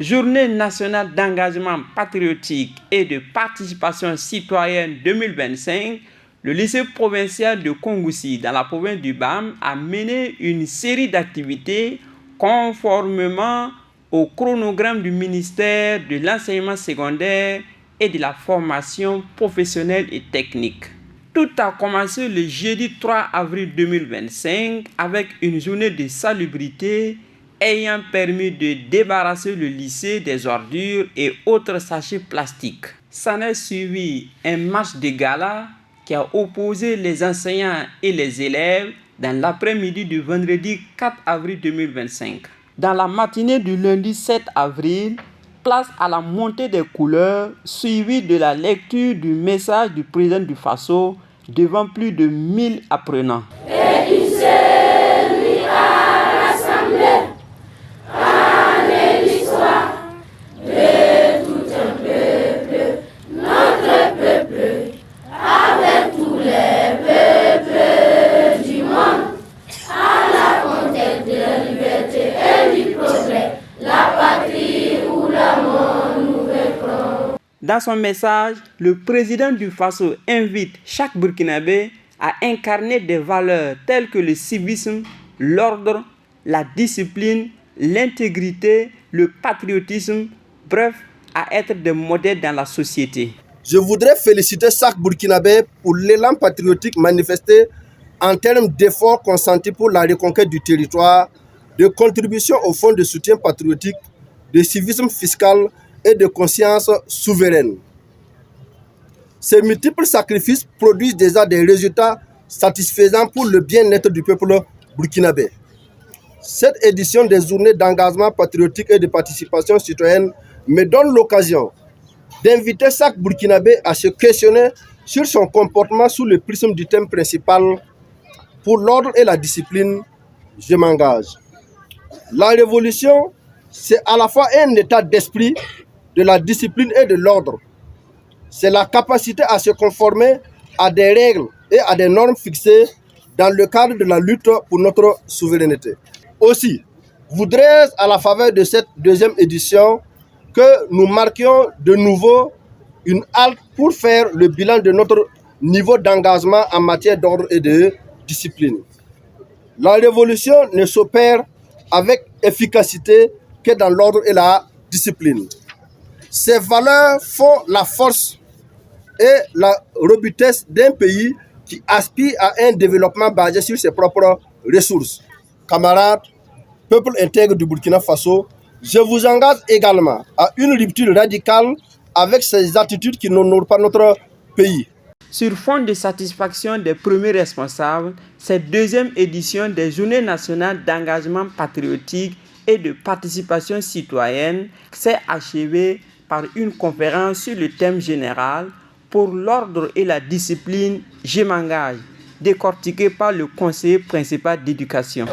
Journée nationale d'engagement patriotique et de participation citoyenne 2025, le lycée provincial de Kongoussi, dans la province du BAM, a mené une série d'activités conformément au chronogramme du ministère de l'enseignement secondaire et de la formation professionnelle et technique. Tout a commencé le jeudi 3 avril 2025 avec une journée de salubrité ayant permis de débarrasser le lycée des ordures et autres sachets plastiques. S'en est suivi un match de gala qui a opposé les enseignants et les élèves dans l'après-midi du vendredi 4 avril 2025. Dans la matinée du lundi 7 avril, place à la montée des couleurs, suivie de la lecture du message du président du Faso devant plus de 1000 apprenants. Et il s'est mis à rassembler l'histoire de tout un peuple, notre peuple, avec tous les peuples du monde, à la conquête de la liberté et du progrès, la patrie ou la mort nous reprend. Dans son message, le président du Faso invite chaque Burkinabé à incarner des valeurs telles que le civisme, l'ordre, la discipline, l'intégrité, le patriotisme, bref, à être des modèles dans la société. Je voudrais féliciter chaque Burkinabé pour l'élan patriotique manifesté en termes d'efforts consentis pour la reconquête du territoire, de contribution au fonds de soutien patriotique, de civisme fiscal et de conscience souveraine. Ces multiples sacrifices produisent déjà des résultats satisfaisants pour le bien-être du peuple burkinabé. Cette édition des journées d'engagement patriotique et de participation citoyenne me donne l'occasion d'inviter chaque Burkinabé à se questionner sur son comportement sous le prisme du thème principal « Pour l'ordre et la discipline, je m'engage ». La révolution, c'est à la fois un état d'esprit de la discipline et de l'ordre. C'est la capacité à se conformer à des règles et à des normes fixées dans le cadre de la lutte pour notre souveraineté. Aussi, voudrais à la faveur de cette deuxième édition que nous marquions de nouveau une halte pour faire le bilan de notre niveau d'engagement en matière d'ordre et de discipline. La révolution ne s'opère avec efficacité que dans l'ordre et la discipline. Ces valeurs font la force et la robustesse d'un pays qui aspire à un développement basé sur ses propres ressources. Camarades, peuple intègre du Burkina Faso, je vous engage également à une rupture radicale avec ces attitudes qui n'honorent pas notre pays. Sur fond de satisfaction des premiers responsables, cette deuxième édition des Journées nationales d'engagement patriotique et de participation citoyenne s'est achevée par une conférence sur le thème général « Pour l'ordre et la discipline, je m'engage », décortiquée par le conseiller principal d'éducation.